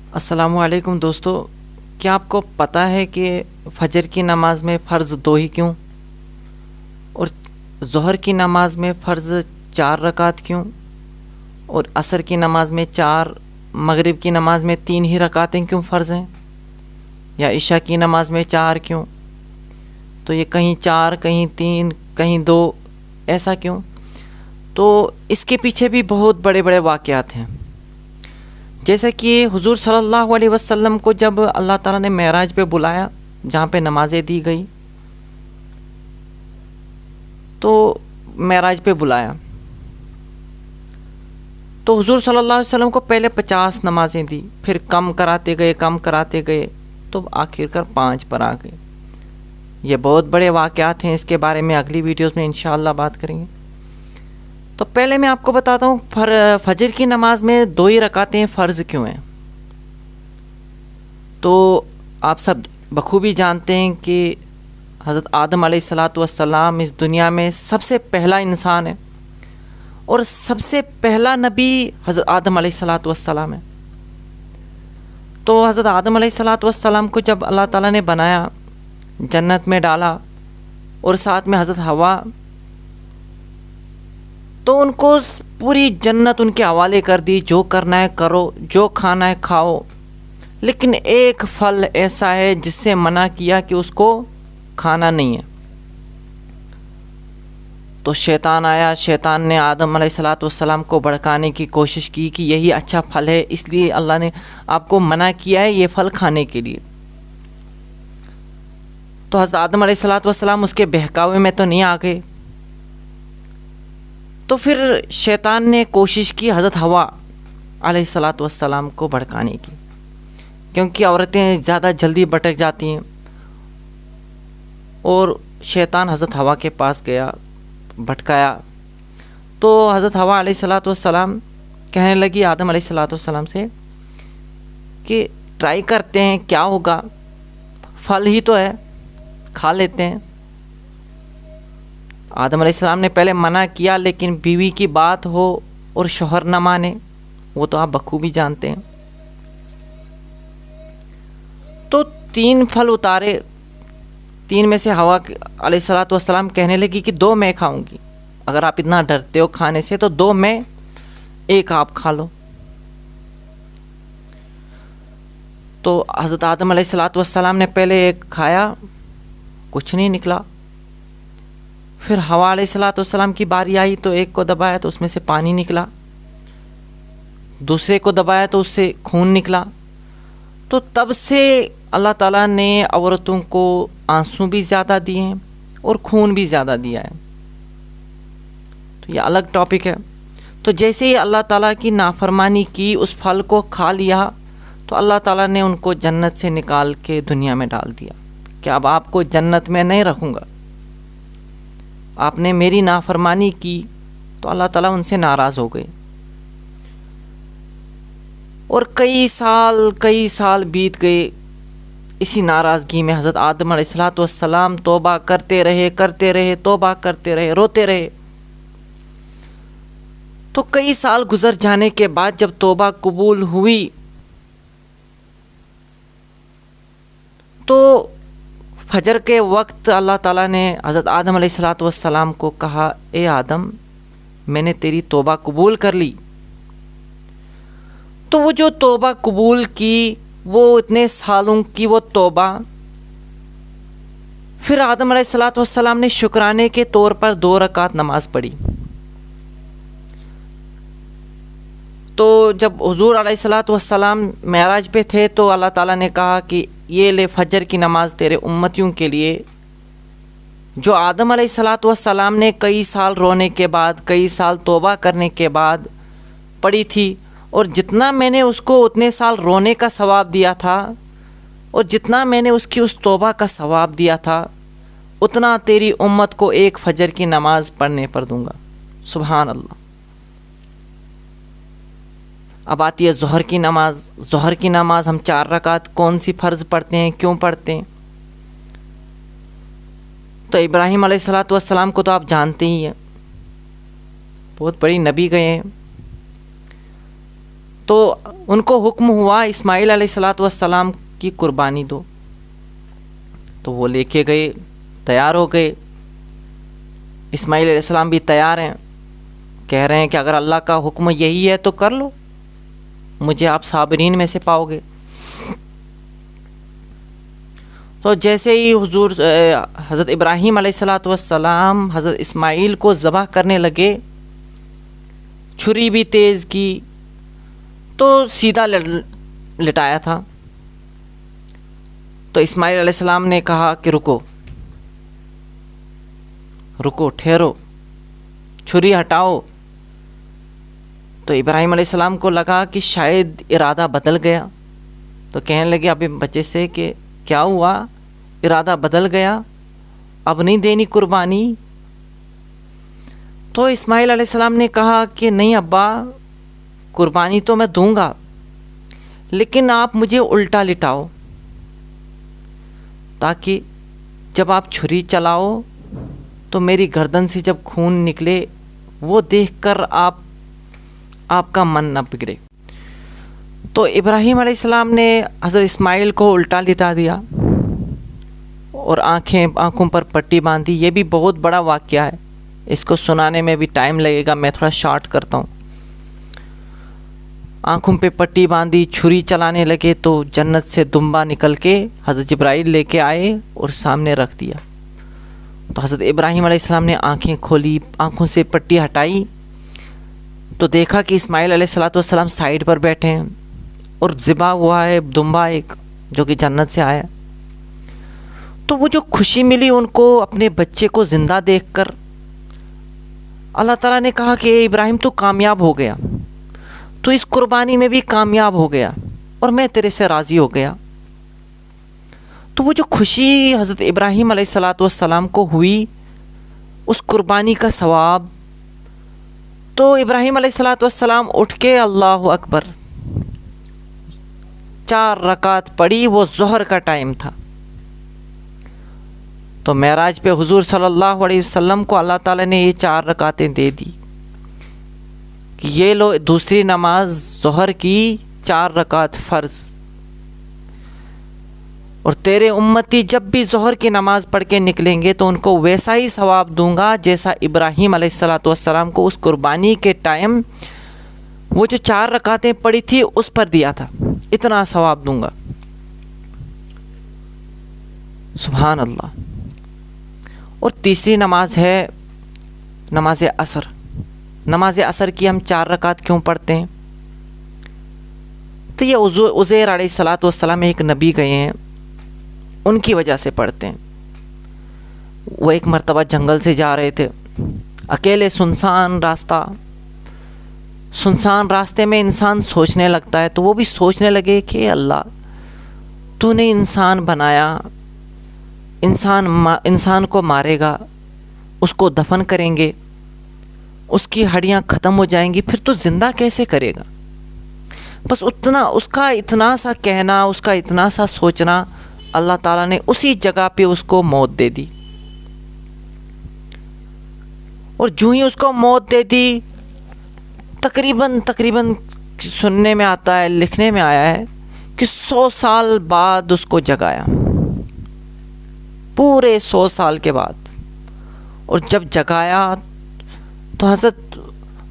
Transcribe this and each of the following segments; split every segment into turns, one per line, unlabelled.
السلام علیکم دوستو، کیا آپ کو پتہ ہے کہ فجر کی نماز میں فرض 2 ہی کیوں، اور ظہر کی نماز میں فرض 4 رکعت کیوں، اور عصر کی نماز میں 4، مغرب کی نماز میں 3 ہی رکعتیں کیوں فرض ہیں، یا عشاء کی نماز میں 4 کیوں؟ تو یہ کہیں 4، کہیں 3، کہیں 2، ایسا کیوں؟ تو اس کے پیچھے بھی بہت بڑے بڑے واقعات ہیں. جیسا کہ حضور صلی اللہ علیہ وسلم کو جب اللہ تعالیٰ نے معراج پہ بلایا، جہاں پہ نمازیں دی گئی، تو معراج پہ بلایا تو حضور صلی اللہ علیہ وسلم کو پہلے 50 نمازیں دی، پھر کم کراتے گئے تو آخر کر 5 پر آ گئے. یہ بہت بڑے واقعات ہیں، اس کے بارے میں اگلی ویڈیوز میں انشاءاللہ بات کریں گے. تو پہلے میں آپ کو بتاتا ہوں فجر کی نماز میں 2 ہی رکعتیں فرض کیوں ہیں. تو آپ سب بخوبی جانتے ہیں کہ حضرت آدم علیہ السلام اس دنیا میں سب سے پہلا انسان ہے، اور سب سے پہلا نبی حضرت آدم علیہ السلام ہے. تو حضرت آدم علیہ السلام کو جب اللہ تعالیٰ نے بنایا، جنت میں ڈالا، اور ساتھ میں حضرت حوا، تو ان کو پوری جنت ان کے حوالے کر دی، جو کرنا ہے کرو، جو کھانا ہے کھاؤ. لیکن ایک پھل ایسا ہے جس سے منع کیا کہ اس کو کھانا نہیں ہے. تو شیطان آیا، شیطان نے آدم علیہ السلام کو بھڑکانے کی کوشش کی کہ یہی اچھا پھل ہے، اس لیے اللہ نے آپ کو منع کیا ہے یہ پھل کھانے کے لیے. تو حضرت آدم علیہ السلام اس کے بہکاوے میں تو نہیں آ گئے. تو پھر شیطان نے کوشش کی حضرت حوا علیہ السلام کو بھڑکانے کی، کیونکہ عورتیں زیادہ جلدی بھٹک جاتی ہیں. اور شیطان حضرت حوا کے پاس گیا، بھٹکایا. تو حضرت حوا علیہ السلام کہنے لگی آدم علیہ السلام سے کہ ٹرائی کرتے ہیں، کیا ہوگا، پھل ہی تو ہے، کھا لیتے ہیں. آدم علیہ السلام نے پہلے منع کیا، لیکن بیوی کی بات ہو اور شوہر نہ مانے، وہ تو آپ بخوبی جانتے ہیں. تو 3 پھل اتارے، 3 میں سے حوا علیہ السلام کہنے لگی کہ 2 میں کھاؤں گی، اگر آپ اتنا ڈرتے ہو کھانے سے تو 2 میں، 1 آپ کھا لو. تو حضرت آدم علیہ السلام نے پہلے 1 کھایا، کچھ نہیں نکلا. پھر حوا علیہ السلام کی باری آئی تو 1 کو دبایا تو اس میں سے پانی نکلا، دوسرے کو دبایا تو اس سے خون نکلا. تو تب سے اللہ تعالیٰ نے عورتوں کو آنسو بھی زیادہ دیے ہیں اور خون بھی زیادہ دیا ہے. تو یہ الگ ٹاپک ہے. تو جیسے ہی اللہ تعالیٰ کی نافرمانی کی، اس پھل کو کھا لیا، تو اللہ تعالیٰ نے ان کو جنت سے نکال کے دنیا میں ڈال دیا کہ اب آپ کو جنت میں نہیں رکھوں گا. آپ نے میری نافرمانی کی تو اللہ تعالیٰ ان سے ناراض ہو گئے. اور کئی سال بیت گئے اسی ناراضگی میں. حضرت آدم علیہ السلام توبہ کرتے رہے، توبہ کرتے رہے، روتے رہے. تو کئی سال گزر جانے کے بعد جب توبہ قبول ہوئی تو فجر کے وقت اللہ تعالیٰ نے حضرت آدم علیہ السلام کو کہا، اے آدم، میں نے تیری توبہ قبول کر لی. تو وہ جو توبہ قبول کی، وہ اتنے سالوں کی وہ توبہ، پھر آدم علیہ السلام نے شکرانے کے طور پر 2 رکعت نماز پڑھی. تو جب حضور علیہ السلام معراج پہ تھے تو اللہ تعالیٰ نے کہا کہ یہ لے فجر کی نماز تیرے امتیوں کے لیے، جو آدم علیہ السلام نے کئی سال رونے کے بعد، کئی سال توبہ کرنے کے بعد پڑھی تھی. اور جتنا میں نے اس کو اتنے سال رونے کا ثواب دیا تھا، اور جتنا میں نے اس کی اس توبہ کا ثواب دیا تھا، اتنا تیری امت کو 1 فجر کی نماز پڑھنے پر دوں گا. سبحان اللہ. اب آتی ہے ظہر کی نماز. ظہر کی نماز ہم 4 رکعت کون سی فرض پڑھتے ہیں، کیوں پڑھتے ہیں؟ تو ابراہیم علیہ السلام کو تو آپ جانتے ہی ہیں، بہت بڑی نبی گئے ہیں. تو ان کو حکم ہوا اسماعیل علیہ السلام کی قربانی دو، تو وہ لے کے گئے، تیار ہو گئے۔ اسماعیل علیہ السلام بھی تیار ہیں، کہہ رہے ہیں کہ اگر اللہ کا حکم یہی ہے تو کر لو، مجھے آپ صابرین میں سے پاؤ گے۔ تو جیسے ہی حضرت ابراہیم علیہ السلام حضرت اسماعیل کو ذبح کرنے لگے، چھری بھی تیز کی، تو سیدھا لٹایا تھا۔ تو اسماعیل علیہ السلام نے کہا کہ رکو، ٹھہرو، چھری ہٹاؤ۔ تو ابراہیم علیہ السلام کو لگا کہ شاید ارادہ بدل گیا، تو کہنے لگے ابھی بچے سے کہ کیا ہوا، ارادہ بدل گیا، اب نہیں دینی قربانی؟ تو اسماعیل علیہ السلام نے کہا کہ نہیں ابا، قربانی تو میں دوں گا، لیکن آپ مجھے الٹا لٹاؤ، تاکہ جب آپ چھری چلاؤ تو میری گردن سے جب خون نکلے وہ دیکھ کر آپ کا من نہ بگڑے۔ تو ابراہیم علیہ السلام نے حضرت اسماعیل کو الٹا لٹا دیا اور آنکھوں پر پٹی باندھی۔ یہ بھی بہت بڑا واقعہ ہے، اس کو سنانے میں بھی ٹائم لگے گا، میں تھوڑا شارٹ کرتا ہوں۔ آنکھوں پہ پٹی باندھی، چھری چلانے لگے، تو جنت سے دمبا نکل کے حضرت جبرائیل لے کے آئے اور سامنے رکھ دیا۔ تو حضرت ابراہیم علیہ السلام نے آنکھیں کھولی، آنکھوں سے پٹی ہٹائی، تو دیکھا کہ اسماعیل علیہ السلام سائیڈ پر بیٹھے ہیں اور ذبح ہوا ہے دمبا ایک جو کہ جنت سے آیا۔ تو وہ جو خوشی ملی ان کو اپنے بچے کو زندہ دیکھ کر، اللہ تعالیٰ نے کہا کہ اے ابراہیم تو کامیاب ہو گیا، تو اس قربانی میں بھی کامیاب ہو گیا اور میں تیرے سے راضی ہو گیا۔ تو وہ جو خوشی حضرت ابراہیم علیہ السلام کو ہوئی اس قربانی کا ثواب، تو ابراہیم علیہ السلام اٹھ کے اللہ اکبر 4 رکعت پڑھی، وہ ظہر کا ٹائم تھا۔ تو معراج پہ حضور صلی اللہ علیہ وسلم کو اللہ تعالیٰ نے یہ 4 رکعتیں دے دی کہ یہ لو دوسری نماز ظہر کی 4 رکعت فرض، اور تیرے امتی جب بھی ظہر کی نماز پڑھ کے نکلیں گے تو ان کو ویسا ہی ثواب دوں گا جیسا ابراہیم علیہ السلام کو اس قربانی کے ٹائم وہ جو 4 رکعتیں پڑھی تھی اس پر دیا تھا، اتنا ثواب دوں گا۔ سبحان اللہ۔ اور تیسری نماز ہے نماز عصر۔ نماز عصر کی ہم 4 رکعت کیوں پڑھتے ہیں؟ تو یہ عزیر علیہ السلام ایک نبی گئے ہیں، ان کی وجہ سے پڑھتے ہیں۔ وہ ایک مرتبہ جنگل سے جا رہے تھے، اکیلے، سنسان راستہ، سنسان راستے میں انسان سوچنے لگتا ہے، تو وہ بھی سوچنے لگے کہ اللہ تو نے انسان بنایا، انسان کو مارے گا، اس کو دفن کریں گے، اس کی ہڈیاں ختم ہو جائیں گی، پھر تو زندہ کیسے کرے گا؟ بس اس کا اتنا سا کہنا، اس کا اتنا سا سوچنا، اللہ تعالیٰ نے اسی جگہ پہ اس کو موت دے دی۔ اور جو ہی اس کو موت دے دی، تقریباً سننے میں آتا ہے، لکھنے میں آیا ہے کہ 100 سال بعد اس کو جگایا، پورے 100 سال کے بعد۔ اور جب جگایا تو حضرت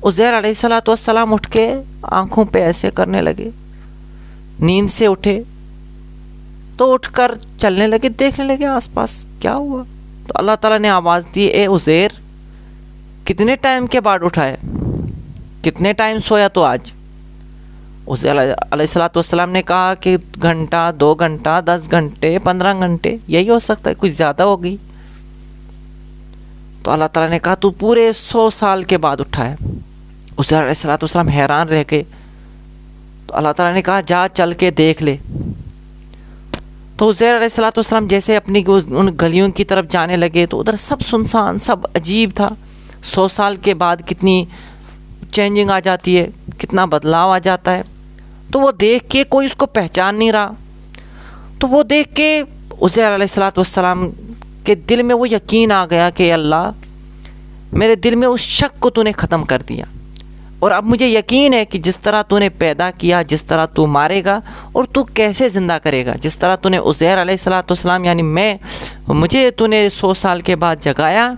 عزیر علیہ السلام اٹھ کے آنکھوں پہ ایسے کرنے لگے، نیند سے اٹھے تو اٹھ کر چلنے لگے، دیکھنے لگے آس پاس کیا ہوا۔ تو اللہ تعالیٰ نے آواز دی، اے عزیر کتنے ٹائم کے بعد اٹھا ہے، کتنے ٹائم سویا تو آج؟ عزیر علیہ السلام نے کہا کہ گھنٹہ، 2 گھنٹہ، 10 گھنٹے، 15 گھنٹے، یہی ہو سکتا ہے، کچھ زیادہ ہو گئی۔ تو اللہ تعالیٰ نے کہا تو پورے 100 سال کے بعد اٹھا ہے۔ عزیر علیہ السلام حیران رہ گئے۔ تو اللہ تعالیٰ نے کہا جا چل کے دیکھ لے۔ تو عزیر علیہ السلام جیسے اپنی ان گلیوں کی طرف جانے لگے تو ادھر سب سنسان، سب عجیب تھا۔ 100 سال کے بعد کتنی چینجنگ آ جاتی ہے، کتنا بدلاؤ آ جاتا ہے۔ تو وہ دیکھ کے کوئی اس کو پہچان نہیں رہا۔ تو وہ دیکھ کے عزیر علیہ السلام کے دل میں وہ یقین آ گیا کہ اللہ میرے دل میں اس شک کو تو نے ختم کر دیا، اور اب مجھے یقین ہے کہ جس طرح تو نے پیدا کیا، جس طرح تو مارے گا اور تو کیسے زندہ کرے گا، جس طرح تو نے عزیر علیہ السلام یعنی مجھے تو نے 100 سال کے بعد جگایا،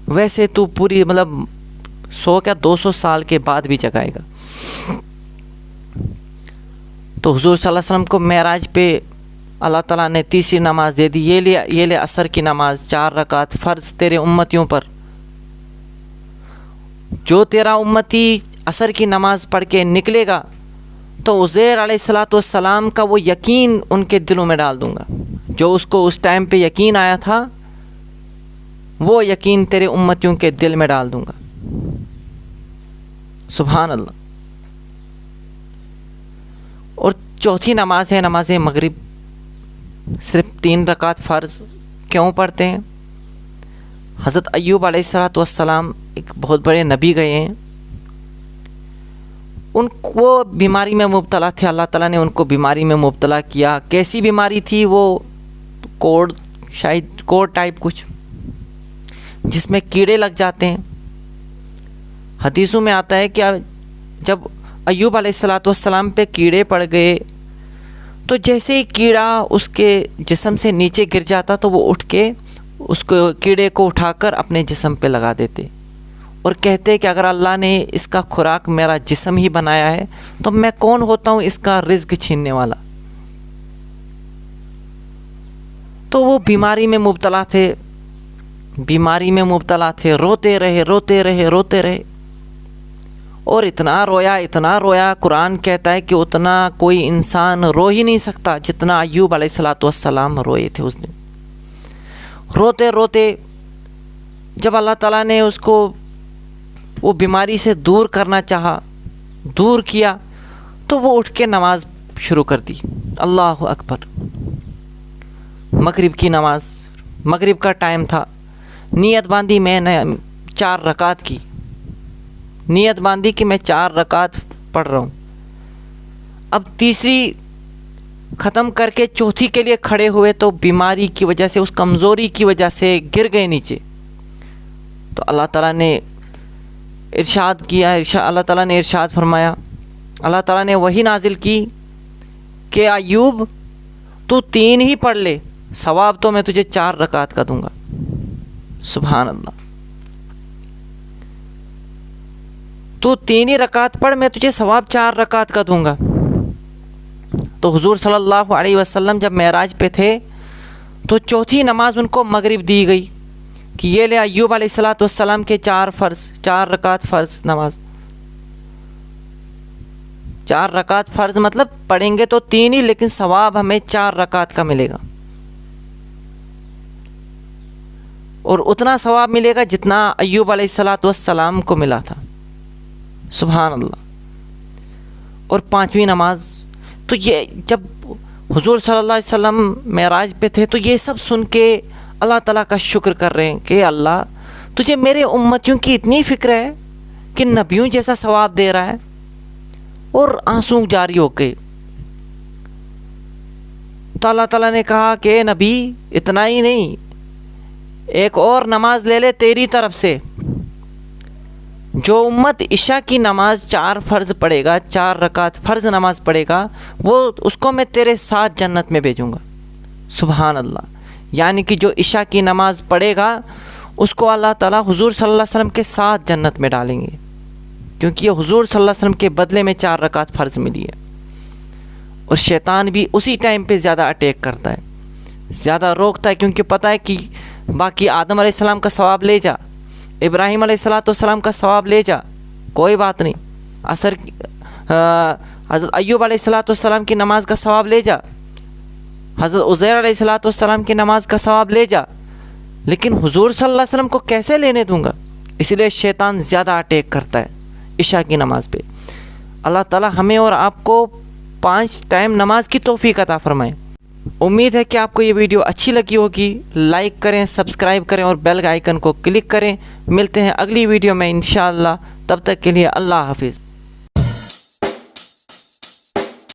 ویسے تو پوری 100 کیا 200 سال کے بعد بھی جگائے گا۔ تو حضور صلی اللہ علیہ وسلم کو معراج پہ اللہ تعالیٰ نے تیسری نماز دے دی، یہ لے عصر کی نماز 4 رکعت فرض تیرے امتیوں پر۔ جو تیرا امتی عصر کی نماز پڑھ کے نکلے گا تو عزیر علیہ السلام کا وہ یقین ان کے دلوں میں ڈال دوں گا، جو اس کو اس ٹائم پہ یقین آیا تھا وہ یقین تیرے امتیوں کے دل میں ڈال دوں گا۔ سبحان اللہ۔ اور چوتھی نماز ہے نماز مغرب، صرف 3 رکعت فرض کیوں پڑھتے ہیں؟ حضرت ایوب علیہ السلام ایک بہت بڑے نبی گئے ہیں، ان کو بیماری میں مبتلا تھے، اللہ تعالیٰ نے ان کو بیماری میں مبتلا کیا۔ کیسی بیماری تھی وہ؟ کوڑ ٹائپ کچھ، جس میں کیڑے لگ جاتے ہیں۔ حدیثوں میں آتا ہے کہ جب ایوب علیہ السلام پہ کیڑے پڑ گئے تو جیسے ہی کیڑا اس کے جسم سے نیچے گر جاتا تو وہ اٹھ کے اس کو کیڑے کو اٹھا کر اپنے جسم پہ لگا دیتے اور کہتے کہ اگر اللہ نے اس کا خوراک میرا جسم ہی بنایا ہے تو میں کون ہوتا ہوں اس کا رزق چھیننے والا۔ تو وہ بیماری میں مبتلا تھے، روتے رہے اور اتنا رویا قرآن کہتا ہے کہ اتنا کوئی انسان رو ہی نہیں سکتا جتنا ایوب علیہ السلام روئے تھے اس دن۔ روتے جب اللہ تعالیٰ نے اس کو وہ بیماری سے دور کرنا چاہا، دور کیا، تو وہ اٹھ کے نماز شروع کر دی۔ اللہ اکبر۔ مغرب کی نماز، مغرب کا ٹائم تھا، نیت باندھی میں نے 4 رکعت کی، نیت باندھی کہ میں 4 رکعت پڑھ رہا ہوں۔ اب تیسری ختم کر کے چوتھی کے لیے کھڑے ہوئے تو بیماری کی وجہ سے، اس کمزوری کی وجہ سے گر گئے نیچے۔ تو اللہ تعالیٰ نے ارشاد کیا، اللہ تعالیٰ نے ارشاد فرمایا، اللہ تعالیٰ نے وحی نازل کی کہ ایوب تو 3 ہی پڑھ لے، ثواب تو میں تجھے 4 رکعت کا دوں گا۔ سبحان اللہ۔ تو 3 ہی رکعت پڑھ، میں تجھے ثواب 4 رکعت کا دوں گا۔ تو حضور صلی اللہ علیہ وسلم جب معراج پہ تھے تو چوتھی نماز ان کو مغرب دی گئی کہ یہ لے ایوب علیہ السلام کے 4 رکعت فرض نماز۔ 4 رکعت فرض مطلب پڑھیں گے تو 3 ہی، لیکن ثواب ہمیں 4 رکعت کا ملے گا، اور اتنا ثواب ملے گا جتنا ایوب علیہ السلام کو ملا تھا۔ سبحان اللہ۔ اور 5ویں نماز، تو یہ جب حضور صلی اللہ علیہ وسلم معراج پہ تھے تو یہ سب سن کے اللہ تعالیٰ کا شکر کر رہے ہیں کہ اللہ تجھے میرے امتیوں کی اتنی فکر ہے کہ نبیوں جیسا ثواب دے رہا ہے، اور آنسو جاری ہو گئے۔ تو اللہ تعالیٰ نے کہا کہ نبی اتنا ہی نہیں، ایک اور نماز لے لے تیری طرف سے، جو امت عشاء کی نماز 4 فرض پڑھے گا، 4 رکعت فرض نماز پڑھے گا، وہ اس کو میں تیرے ساتھ جنت میں بھیجوں گا۔ سبحان اللہ۔ یعنی کہ جو عشاء کی نماز پڑھے گا اس کو اللہ تعالیٰ حضور صلی اللہ علیہ وسلم کے ساتھ جنت میں ڈالیں گے، کیونکہ یہ حضور صلی اللہ علیہ وسلم کے بدلے میں 4 رکعت فرض ملی ہے۔ اور شیطان بھی اسی ٹائم پہ زیادہ اٹیک کرتا ہے، زیادہ روکتا ہے، کیونکہ پتہ ہے کہ باقی آدم علیہ السلام کا ثواب لے جا، ابراہیم علیہ السلام کا ثواب لے جا، کوئی بات نہیں، حضرت ایوب علیہ السلام کی نماز کا ثواب لے جا، حضرت عزیر علیہ السلام کی نماز کا ثواب لے جا، لیکن حضور صلی اللہ علیہ وسلم کو کیسے لینے دوں گا؟ اس لیے شیطان زیادہ اٹیک کرتا ہے عشاء کی نماز پہ۔ اللہ تعالیٰ ہمیں اور آپ کو 5 ٹائم نماز کی توفیق عطا فرمائے۔ امید ہے کہ آپ کو یہ ویڈیو اچھی لگی ہوگی، لائک کریں، سبسکرائب کریں اور بیل آئیکن کو کلک کریں۔ ملتے ہیں اگلی ویڈیو میں انشاءاللہ، تب تک کے لیے اللہ حافظ۔